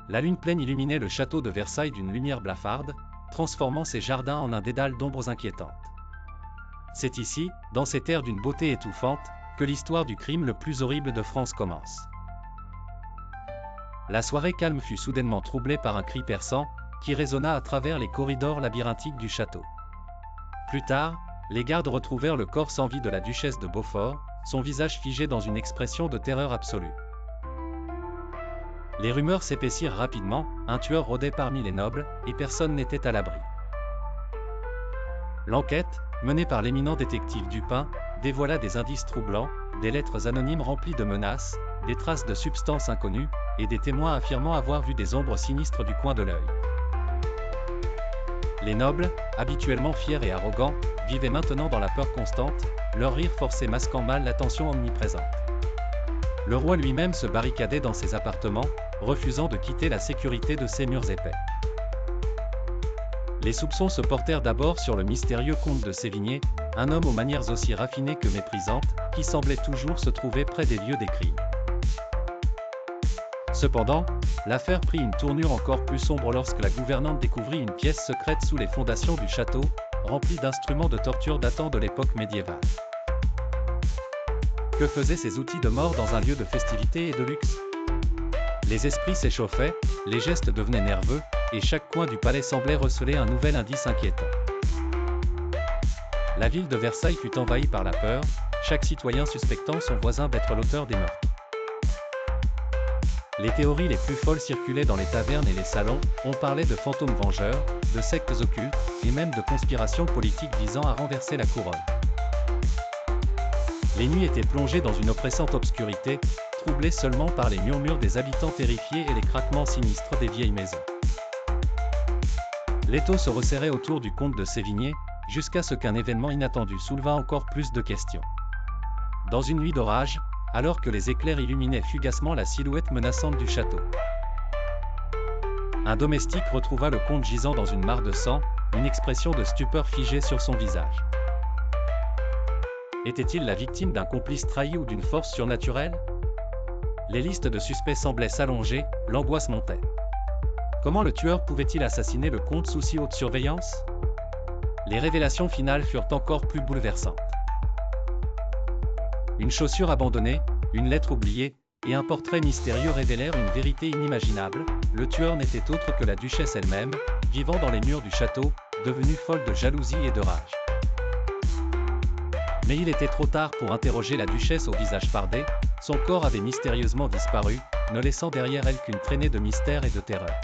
la lune pleine illuminait le château de Versailles d'une lumière blafarde, transformant ses jardins en un dédale d'ombres inquiétantes. C'est ici, dans ces terres d'une beauté étouffante, que l'histoire du crime le plus horrible de France commence. La soirée calme fut soudainement troublée par un cri perçant, qui résonna à travers les corridors labyrinthiques du château. Plus tard, les gardes retrouvèrent le corps sans vie de la duchesse de Beaufort, son visage figé dans une expression de terreur absolue. Les rumeurs s'épaissirent rapidement, un tueur rôdait parmi les nobles, et personne n'était à l'abri. L'enquête, menée par l'éminent détective Dupin, dévoila des indices troublants, des lettres anonymes remplies de menaces, des traces de substances inconnues, et des témoins affirmant avoir vu des ombres sinistres du coin de l'œil. Les nobles, habituellement fiers et arrogants, vivaient maintenant dans la peur constante, leur rire forcé masquant mal la tension omniprésente. Le roi lui-même se barricadait dans ses appartements, refusant de quitter la sécurité de ses murs épais. Les soupçons se portèrent d'abord sur le mystérieux comte de Sévigné, un homme aux manières aussi raffinées que méprisantes, qui semblait toujours se trouver près des lieux des crimes. Cependant, l'affaire prit une tournure encore plus sombre lorsque la gouvernante découvrit une pièce secrète sous les fondations du château, remplie d'instruments de torture datant de l'époque médiévale. Que faisaient ces outils de mort dans un lieu de festivité et de luxe? Les esprits s'échauffaient, les gestes devenaient nerveux, et chaque coin du palais semblait receler un nouvel indice inquiétant. La ville de Versailles fut envahie par la peur, chaque citoyen suspectant son voisin d'être l'auteur des meurtres. Les théories les plus folles circulaient dans les tavernes et les salons, on parlait de fantômes vengeurs, de sectes occultes, et même de conspirations politiques visant à renverser la couronne. Les nuits étaient plongées dans une oppressante obscurité, troublées seulement par les murmures des habitants terrifiés et les craquements sinistres des vieilles maisons. L'étau se resserrait autour du comte de Sévigné, jusqu'à ce qu'un événement inattendu soulevât encore plus de questions. Dans une nuit d'orage, alors que les éclairs illuminaient fugacement la silhouette menaçante du château, un domestique retrouva le comte gisant dans une mare de sang, une expression de stupeur figée sur son visage. Était-il la victime d'un complice trahi ou d'une force surnaturelle? Les listes de suspects semblaient s'allonger, l'angoisse montait. Comment le tueur pouvait-il assassiner le comte sous si haute surveillance? Les révélations finales furent encore plus bouleversantes. Une chaussure abandonnée, une lettre oubliée, et un portrait mystérieux révélèrent une vérité inimaginable. Le tueur n'était autre que la duchesse elle-même, vivant dans les murs du château, devenue folle de jalousie et de rage. Mais il était trop tard pour interroger la duchesse au visage fardé, son corps avait mystérieusement disparu, ne laissant derrière elle qu'une traînée de mystère et de terreur.